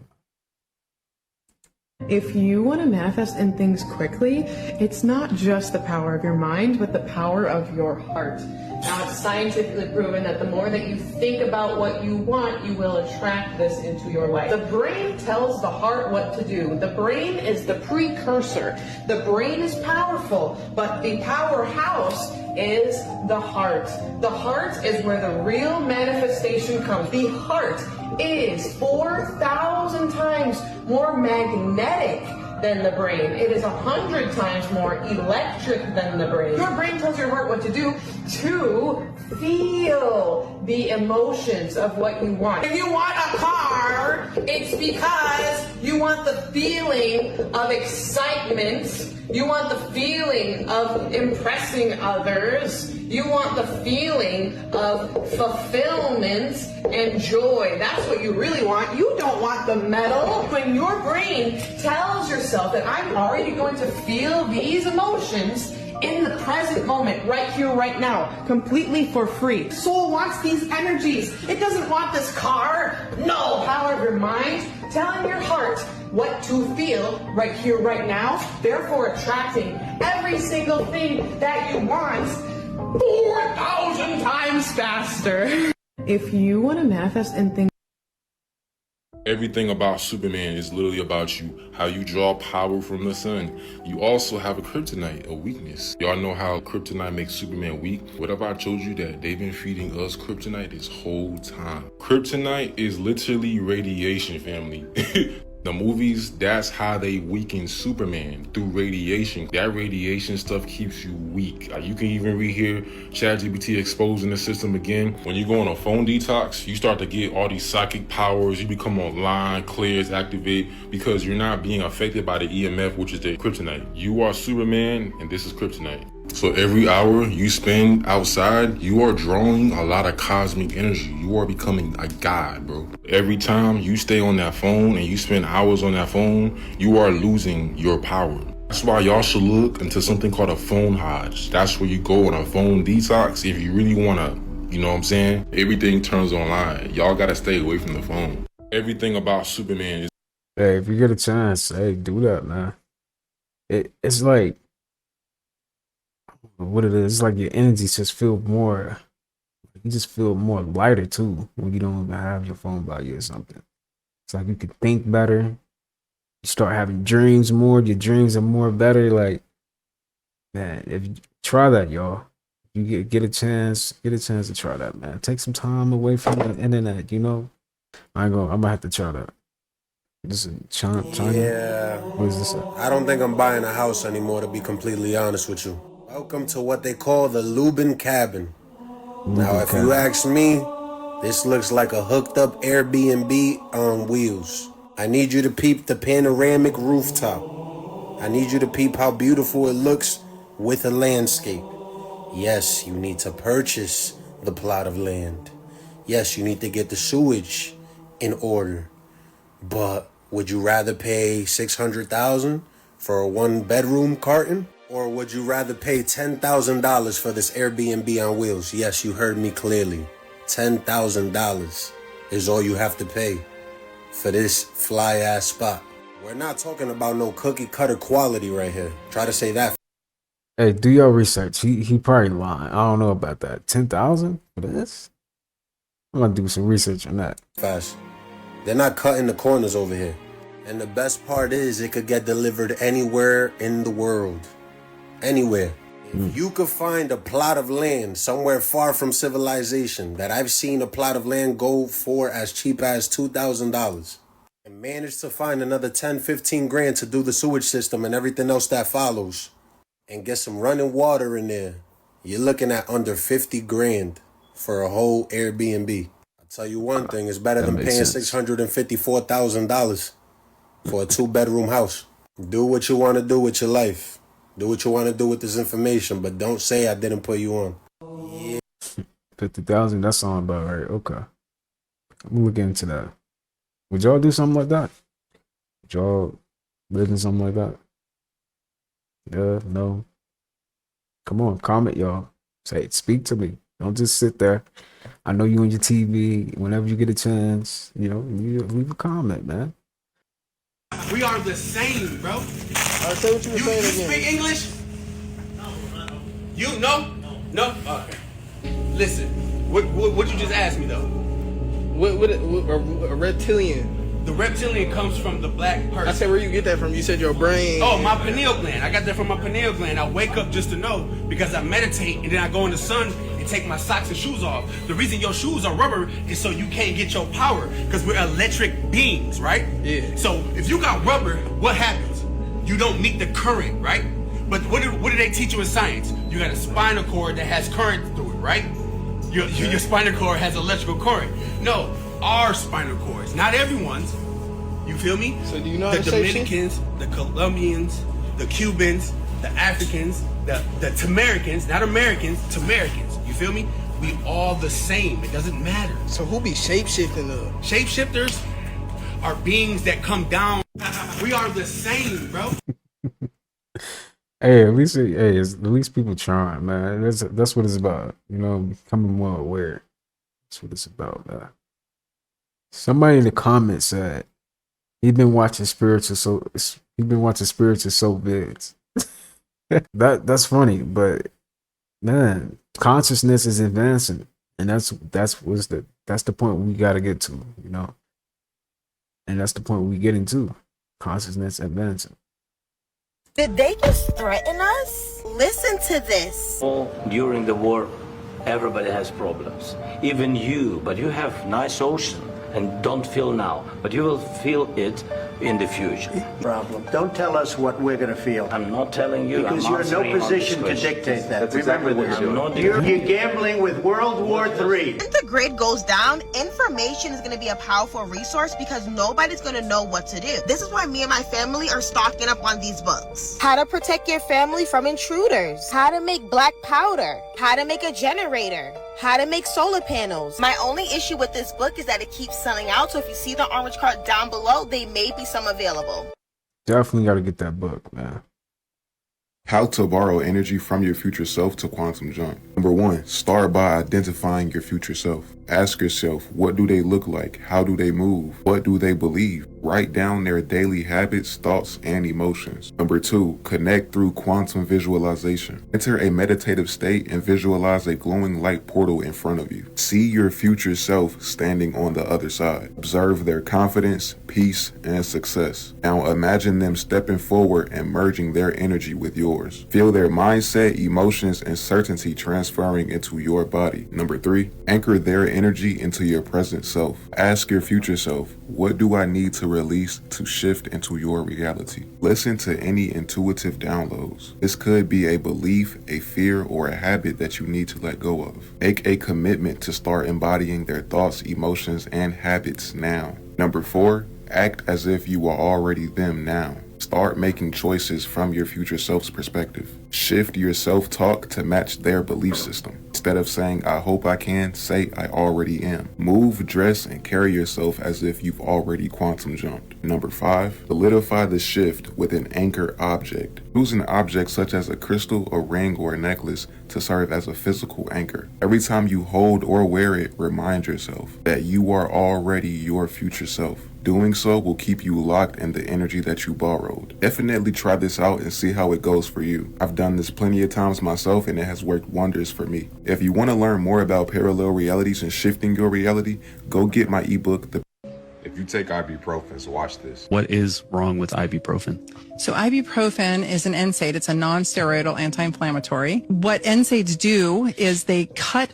If you want to manifest in things quickly, it's not just the power of your mind, but the power of your heart. Now, it's scientifically proven that the more that you think about what you want, you will attract this into your life. The brain tells the heart what to do. The brain is the precursor. The brain is powerful, but the powerhouse is the heart. The heart is where the real manifestation comes. The heart is 4,000 times more magnetic than the brain. It is 100 times more electric than the brain. Your brain tells your heart what to do to feel the emotions of what you want. If you want a car, it's because you want the feeling of excitement. You want the feeling of impressing others. You want the feeling of fulfillment and joy. That's what you really want. You don't want the medal. When your brain tells yourself that I'm already going to feel these emotions in the present moment, right here, right now, completely for free. Soul wants these energies. It doesn't want this car. No, power of your mind, telling your heart what to feel right here, right now, therefore attracting every single thing that you want 4,000 times faster. If you want to manifest in things,
Everything about Superman is literally about you, how you draw power from the sun. You also have a kryptonite, a weakness. Y'all know how kryptonite makes Superman weak? What if I told you that they've been feeding us kryptonite this whole time? Kryptonite is literally radiation, family. The movies, that's how they weaken Superman, through radiation. That radiation stuff keeps you weak. You can even rehear ChatGPT exposing the system again. When you go on a phone detox, you start to get all these psychic powers. You become online, clears, activate, because you're not being affected by the EMF, which is the kryptonite. You are Superman, and this is kryptonite. So every hour you spend outside, you are drawing a lot of cosmic energy. You are becoming a god, bro. Every time you stay on that phone and you spend hours on that phone, you are losing your power. That's why y'all should look into something called a phone hodge. That's where you go on a phone detox if you really wanna, you know what I'm saying? Everything turns online. Y'all gotta stay away from the phone. Everything about Superman is...
Hey, if you get a chance, hey, do that, man. It's like, what it is, it's like your energy just feel more, you just feel more lighter too when you don't even have your phone by you or something. It's like you can think better. You start having dreams more. Your dreams are more better. Like, man, if you try that, y'all, you get a chance to try that, man. Take some time away from the internet, you know. I'm gonna have to try that. This is China.
Yeah.
What is this?
I don't think I'm buying a house anymore, to be completely honest with you. Welcome to what they call the Lubin Cabin. Now, if you ask me, this looks like a hooked up Airbnb on wheels. I need you to peep the panoramic rooftop. I need you to peep how beautiful it looks with a landscape. Yes, you need to purchase the plot of land. Yes, you need to get the sewage in order. But would you rather pay $600,000 for a 1-bedroom carton? Or would you rather pay $10,000 for this Airbnb on wheels? Yes, you heard me clearly. $10,000 is all you have to pay for this fly-ass spot. We're not talking about no cookie-cutter quality right here. Try to say that.
Hey, do your research. He probably lying. I don't know about that. 10,000 for this? I'm gonna do some research on that.
Fast. They're not cutting the corners over here. And the best part is it could get delivered anywhere in the world. Anywhere. If you could find a plot of land somewhere far from civilization that I've seen a plot of land go for as cheap as $2,000. and manage to find another 10, 15 grand to do the sewage system and everything else that follows, and get some running water in there, you're looking at under 50 grand for a whole Airbnb. I'll tell you one thing, it's better than paying $654,000 for a 2-bedroom house. Do what you want to do with your life. Do what you want to do with this information, but don't say I didn't put you on.
50,000, that sounds about right. Okay. I'm gonna look into that. Would y'all do something like that? Would y'all live in something like that? Yeah, no. Come on, comment, y'all. Say, speak to me. Don't just sit there. I know you on your TV. Whenever you get a chance, you know, you leave a comment, man.
We are the same, bro.
Say what you were saying again.
You speak English? You no? No? Okay. Listen, what you just asked me though?
What a reptilian?
The reptilian comes from the black person.
I said, where you get that from? You said your brain.
Oh, my pineal gland. I got that from my pineal gland. I wake up just to know because I meditate and then I go in the sun and take my socks and shoes off. The reason your shoes are rubber is so you can't get your power because we're electric beings, right?
Yeah.
So if you got rubber, what happens? You don't meet the current, right? But what do they teach you in science? You got a spinal cord that has current through it, right? Your spinal cord has electrical current. No, our spinal cords, not everyone's. You feel me?
So do you know
the Dominicans, the Colombians, the Cubans, the Africans, the Tamaricans, not Americans, Tamaricans. You feel me? We all the same. It doesn't matter.
So who be shape-shifting though?
Shapeshifters are beings that come down. We are the same, bro.
Hey, at least people trying, man. That's what it's about. You know, becoming more aware. That's what it's about, man. Somebody in the comments said he's been watching spiritual soul vids. That's funny, but man, consciousness is advancing, and that's the point we got to get to, you know, and that's the point we getting to. Consciousness advancing.
Did they just threaten us? Listen to this.
During the war, everybody has problems. Even you, but you have nice ocean and don't feel now, but you will feel it in the future.
Problem. Don't tell us what we're going to feel.
I'm not telling you.
Because
I'm
you're in no
answering
position to dictate that. Remember this. You're gambling with World War III.
When the grid goes down, information is going to be a powerful resource because nobody's going to know what to do. This is why me and my family are stocking up on these books. How to protect your family from intruders. How to make black powder. How to make a generator. How to make solar panels. My only issue with this book is that it keeps selling out, so if you see the orange card down below, they may be some available.
Definitely got to get that book, man.
How to borrow energy from your future self to quantum jump. Number 1, start by identifying your future self. Ask yourself, what do they look like? How do they move? What do they believe? Write down their daily habits, thoughts, and emotions. Number 2, connect through quantum visualization. Enter a meditative state and visualize a glowing light portal in front of you. See your future self standing on the other side. Observe their confidence, peace, and success. Now imagine them stepping forward and merging their energy with yours. Feel their mindset, emotions, and certainty transferring into your body. Number 3, anchor their energy into your present self. Ask your future self, what do I need to release to shift into your reality? Listen to any intuitive downloads. This could be a belief, a fear, or a habit that you need to let go of. Make a commitment to start embodying their thoughts, emotions, and habits now. Number 4, act as if you are already them now. Start making choices from your future self's perspective. Shift your self-talk to match their belief system. Instead of saying, I hope I can, say, I already am. Move, dress, and carry yourself as if you've already quantum jumped. Number 5, solidify the shift with an anchor object. Use an object such as a crystal, a ring, or a necklace to serve as a physical anchor. Every time you hold or wear it, remind yourself that you are already your future self. Doing so will keep you locked in the energy that you borrowed. Definitely try this out and see how it goes for you. I've done this plenty of times myself and it has worked wonders for me. If you want to learn more about parallel realities and shifting your reality, go get my ebook, If you take ibuprofen, so watch this.
What is wrong with ibuprofen?
So ibuprofen is an NSAID. It's a non-steroidal anti-inflammatory. What NSAIDs do is they cut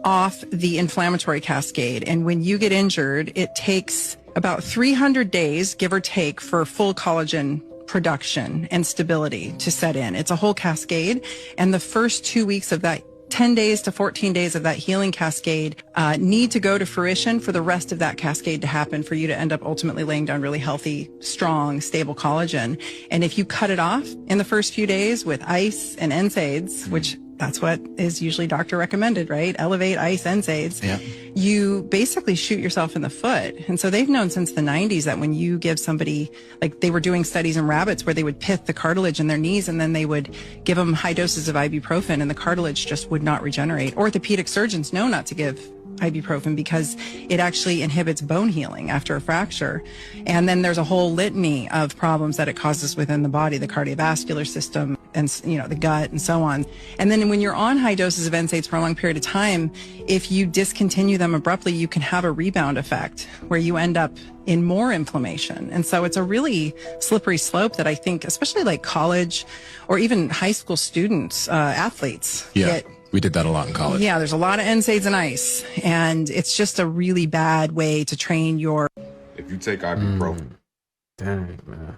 off the inflammatory cascade. And when you get injured, it takes about 300 days, give or take, for full collagen production and stability to set in. It's a whole cascade. And the first 2 weeks of that, 10 days to 14 days of that healing cascade need to go to fruition for the rest of that cascade to happen for you to end up ultimately laying down really healthy, strong, stable collagen. And if you cut it off in the first few days with ice and NSAIDs, which that's what is usually doctor recommended, right? Elevate, ice, NSAIDs.
Yeah.
You basically shoot yourself in the foot. And so they've known since the 90s that when you give somebody, like they were doing studies in rabbits where they would pith the cartilage in their knees and then they would give them high doses of ibuprofen and the cartilage just would not regenerate. Orthopedic surgeons know not to give ibuprofen because it actually inhibits bone healing after a fracture. And then there's a whole litany of problems that it causes within the body, the cardiovascular system and, you know, the gut and so on. And then when you're on high doses of NSAIDs for a long period of time, if you discontinue them abruptly, you can have a rebound effect where you end up in more inflammation. And so it's a really slippery slope that I think, especially like college or even high school students, athletes get.
We did that a lot in college.
Yeah, there's a lot of NSAIDs and ice, and it's just a really bad way to train your.
If you take ibuprofen,
dang, man.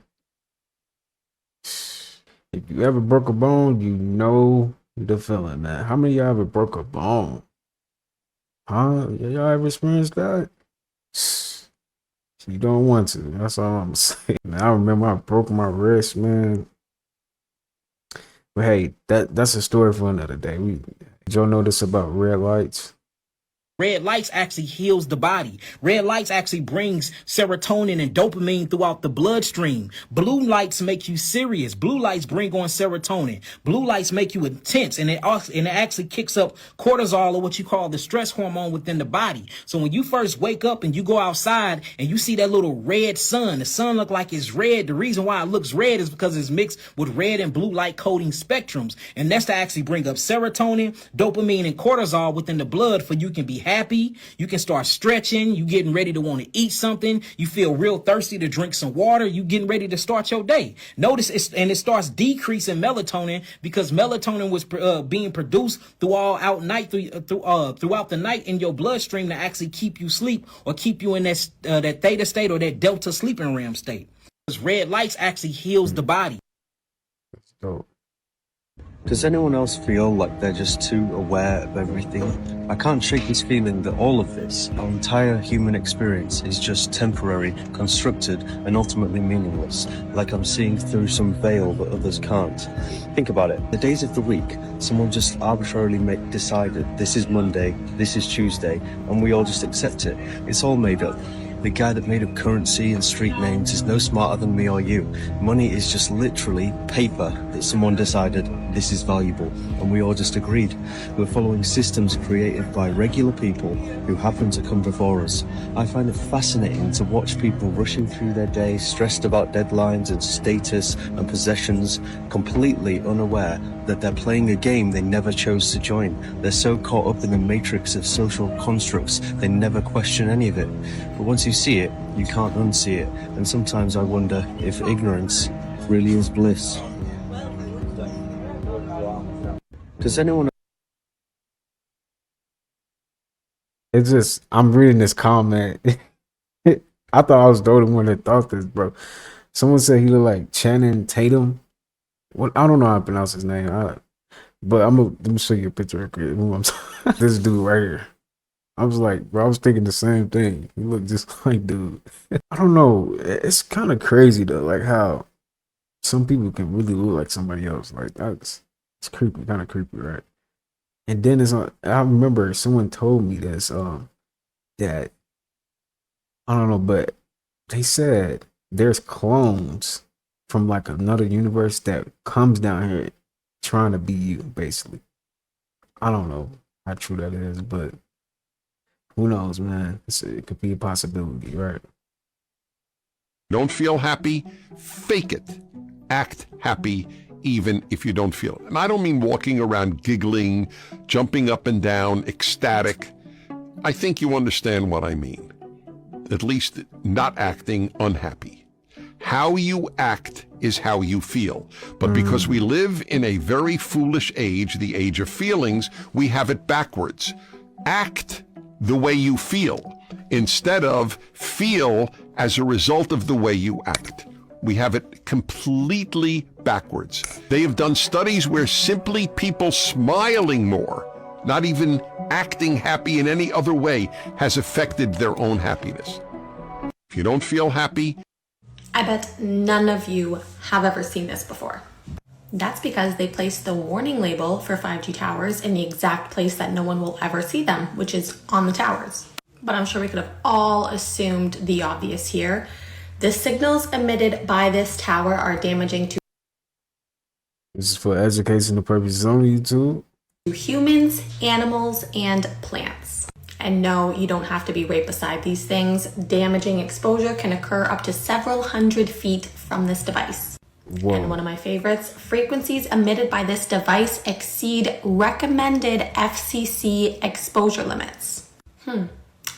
If you ever broke a bone, you know the feeling, man. How many of y'all ever broke a bone? Huh? Y'all ever experienced that? You don't want to. That's all I'm saying. Man, I remember I broke my wrist, man. But hey, that's a story for another day. Did y'all know this about red lights?
Red lights actually heals the body. Red lights actually brings serotonin and dopamine throughout the bloodstream. Blue lights make you serious. Blue lights bring on serotonin. Blue lights make you intense, and it actually kicks up cortisol, or what you call the stress hormone within the body. So when you first wake up and you go outside and you see that little red sun, the sun look like it's red. The reason why it looks red is because it's mixed with red and blue light coding spectrums, and that's to actually bring up serotonin, dopamine, and cortisol within the blood for you can be happy, you can start stretching, you getting ready to want to eat something, you feel real thirsty to drink some water, you getting ready to start your day. Notice it starts decreasing melatonin because melatonin was being produced throughout the night in your bloodstream to actually keep you sleep or keep you in that theta state or that delta sleeping REM state. Because red lights actually heals the body.
That's dope.
Does anyone else feel like they're just too aware of everything? I can't shake this feeling that all of this, our entire human experience, is just temporary, constructed, and ultimately meaningless, like I'm seeing through some veil that others can't. Think about it. The days of the week, someone just arbitrarily decided this is Monday, this is Tuesday, and we all just accept it. It's all made up. The guy that made up currency and street names is no smarter than me or you. Money is just literally paper that someone decided this is valuable, and we all just agreed. We're following systems created by regular people who happen to come before us. I find it fascinating to watch people rushing through their day, stressed about deadlines and status and possessions, completely unaware that they're playing a game they never chose to join. They're so caught up in the matrix of social constructs, they never question any of it. But once you see it, you can't unsee it. And sometimes I wonder if ignorance really is bliss. Does anyone...
It's just, I'm reading this comment. I thought I was the only one that thought this, bro. Someone said he looked like Channing Tatum. What, I don't know how to pronounce his name, but let me show you a picture. This dude right here. I was like, bro, I was thinking the same thing. He looked just like dude. I don't know. It's kind of crazy though, like how some people can really look like somebody else. Like it's creepy, kind of creepy, right? And then I remember someone told me this, that I don't know, but they said there's clones from like another universe that comes down here trying to be you, basically. I don't know how true that is, but who knows, man? It could be a possibility, right?
Don't feel happy? Fake it. Act happy even if you don't feel it. And I don't mean walking around giggling, jumping up and down, ecstatic. I think you understand what I mean. At least not acting unhappy. How you act is how you feel. But because we live in a very foolish age, the age of feelings, we have it backwards. Act the way you feel instead of feel as a result of the way you act. We have it completely backwards. They have done studies where simply people smiling more, not even acting happy in any other way, has affected their own happiness. If you don't feel happy,
I bet none of you have ever seen this before. That's because they placed the warning label for 5G towers in the exact place that no one will ever see them, which is on the towers. But I'm sure we could have all assumed the obvious here. The signals emitted by this tower are damaging to
This is for educational purposes only, YouTube.
humans, animals, and plants. And no, you don't have to be right beside these things. Damaging exposure can occur up to several hundred feet from this device.
Whoa.
And one of my favorites, frequencies emitted by this device exceed recommended FCC exposure limits.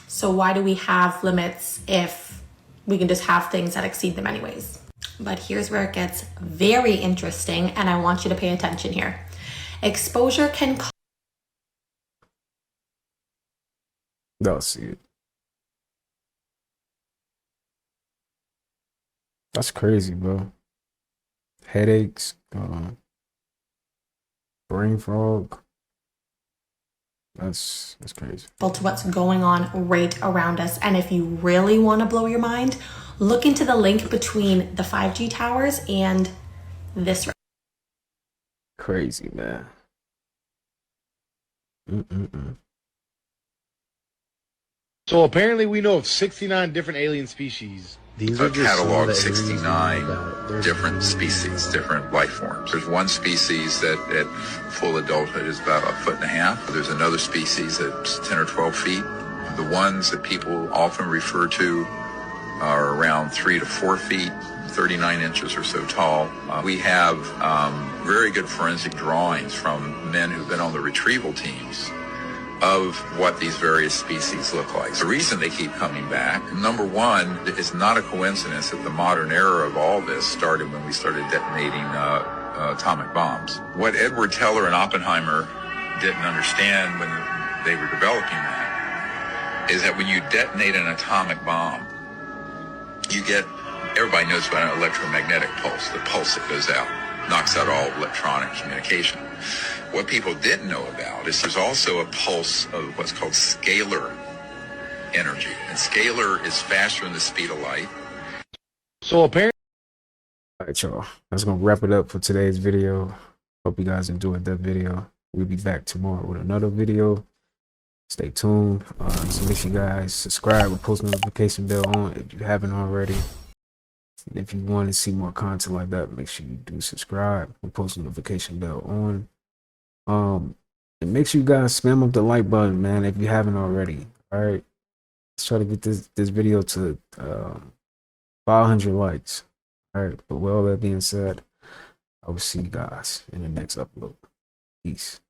So why do we have limits if we can just have things that exceed them anyways? But here's where it gets very interesting, and I want you to pay attention here. Exposure can
Y'all see it. That's crazy, bro. Headaches, brain fog. That's crazy.
to what's going on right around us. And if you really want to blow your mind, look into the link between the 5G towers and this.
Crazy, man.
So apparently we know of 69 different alien species.
These are cataloged 69 different species, different life forms. There's one species that at full adulthood is about 1.5 feet. There's another species that's 10 or 12 feet. The ones that people often refer to are around 3 to 4 feet, 39 inches or so tall. We have very good forensic drawings from men who've been on the retrieval teams of what these various species look like. The reason they keep coming back, number one, it's not a coincidence that the modern era of all this started when we started detonating atomic bombs. What Edward Teller and Oppenheimer didn't understand when they were developing that is that when you detonate an atomic bomb, you get, everybody knows about an electromagnetic pulse, the pulse that goes out, knocks out all electronic communication. What people didn't know about is there's also a pulse of what's called scalar energy. And scalar is faster than the speed of light.
So apparently,
All right, y'all. That's gonna wrap it up for today's video. Hope you guys enjoyed that video. We'll be back tomorrow with another video. Stay tuned. So make sure you guys subscribe with post notification bell on if you haven't already. And if you want to see more content like that, make sure you do subscribe with post notification bell on. And make sure you guys spam up the like button, man, if you haven't already. All right, let's try to get this video to 500 likes. All right, but with all that being said, I will see you guys in the next upload. Peace.